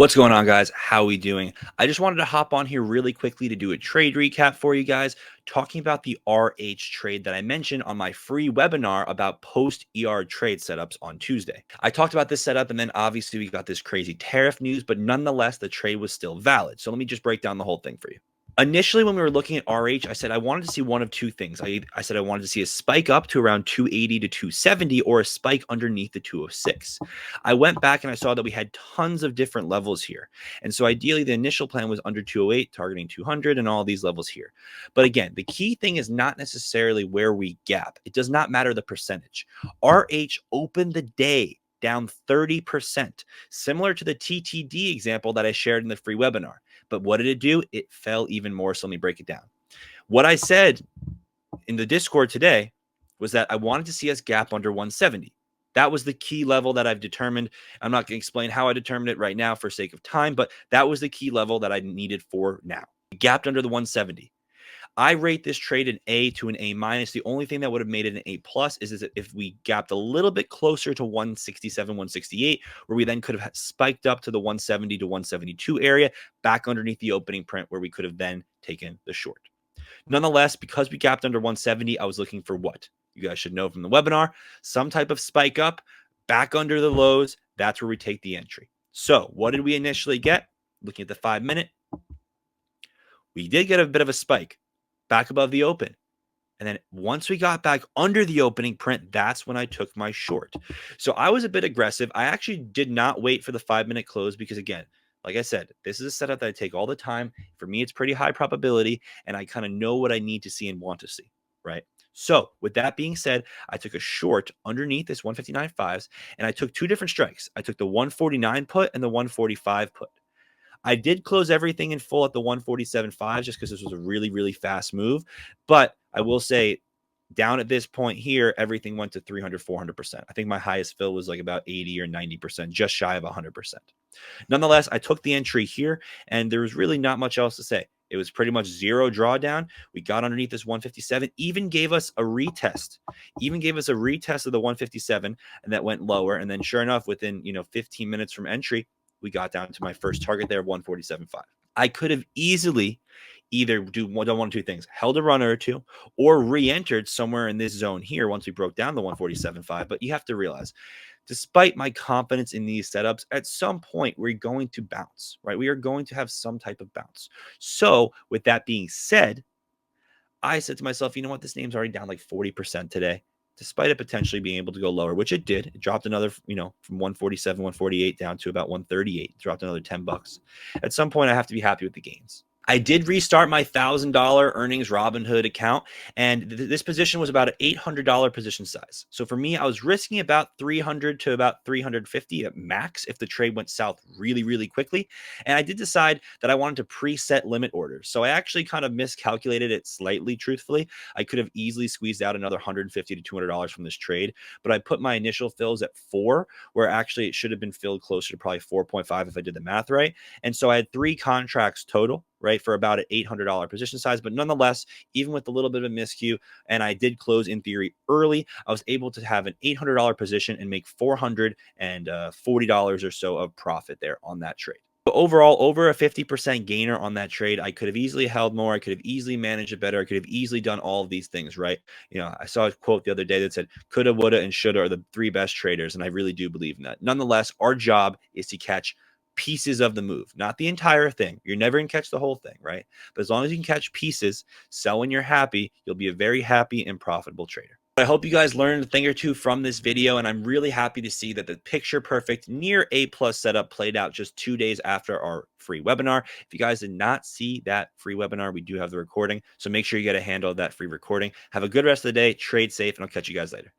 What's going on, guys? How we doing? I just wanted to hop on here really quickly to do a trade recap for you guys, talking about the RH trade that I mentioned on my free webinar about post ER trade setups on Tuesday. I talked about this setup, and then obviously we got this crazy tariff news, but nonetheless, the trade was still valid. So let me just break down the whole thing for you. Initially, when we were looking at RH, I said I wanted to see one of two things. I said I wanted to see a spike up to around 280 to 270 or a spike underneath the 206. I went back and I saw that we had tons of different levels here. And so ideally, the initial plan was under 208, targeting 200 and all these levels here. But again, the key thing is not necessarily where we gap. It does not matter the percentage. RH opened the day down 30%, similar to the TTD example that I shared in the free webinar. But what did it do? It fell even more. So let me break it down. What I said in the Discord today was that I wanted to see us gap under 170. That was the key level that I've determined. I'm not going to explain how I determined it right now for sake of time, but that was the key level that I needed for now. We gapped under the 170. I rate this trade an A to an A minus. The only thing that would have made it an A plus is if we gapped a little bit closer to 167, 168, where we then could have spiked up to the 170 to 172 area, back underneath the opening print, where we could have then taken the short. Nonetheless, because we gapped under 170, I was looking for what? You guys should know from the webinar, some type of spike up, back under the lows. That's where we take the entry. So what did we initially get? Looking at the 5-minute, we did get a bit of a spike back above the open. And then once we got back under the opening print, that's when I took my short. So I was a bit aggressive. I actually did not wait for the 5-minute close because, again, like I said, this is a setup that I take all the time. For me, it's pretty high probability, and I kind of know what I need to see and want to see, right? So with that being said, I took a short underneath this 159.5s, and I took two different strikes. I took the 149 put and the 145 put. I did close everything in full at the 147.5 just because this was a really, really fast move. But I will say, down at this point here, everything went to 300, 400%. I think my highest fill was like about 80 or 90%, just shy of 100%. Nonetheless, I took the entry here, and there was really not much else to say. It was pretty much zero drawdown. We got underneath this 157, even gave us a retest, of the 157, and that went lower. And then sure enough, within 15 minutes from entry, we got down to my first target there, 147.5. I could have easily either done one of two things, held a runner or two, or re-entered somewhere in this zone here once we broke down the 147.5. But you have to realize, despite my confidence in these setups, at some point we're going to bounce, right? We are going to have some type of bounce. So with that being said, I said to myself, you know what? This name's already down like 40% today, despite it potentially being able to go lower, which it did. It dropped another, from 147, 148 down to about 138, dropped another $10. At some point, I have to be happy with the gains. I did restart my $1,000 earnings Robinhood account, and this position was about an $800 position size. So for me, I was risking about 300 to about 350 at max if the trade went south really, really quickly. And I did decide that I wanted to preset limit orders. So I actually kind of miscalculated it slightly, truthfully. I could have easily squeezed out another $150 to $200 from this trade, but I put my initial fills at 4, where actually it should have been filled closer to probably 4.5 if I did the math right. And so I had 3 contracts total, right, for about an $800 position size. But nonetheless, even with a little bit of a miscue, and I did close in theory early, I was able to have an $800 position and make $440 or so of profit there on that trade. But overall, over a 50% gainer on that trade. I could have easily held more. I could have easily managed it better. I could have easily done all of these things, right? I saw a quote the other day that said, coulda, woulda, and shoulda are the 3 best traders. And I really do believe in that. Nonetheless, our job is to catch pieces of the move, not the entire thing. You're never going to catch the whole thing, right? But as long as you can catch pieces, sell when you're happy, you'll be a very happy and profitable trader. I hope you guys learned a thing or two from this video, and I'm really happy to see that the picture perfect near A+ setup played out just 2 days after our free webinar. If you guys did not see that free webinar, we do have the recording, so make sure you get a handle of that free recording. Have a good rest of the day, trade safe, and I'll catch you guys later.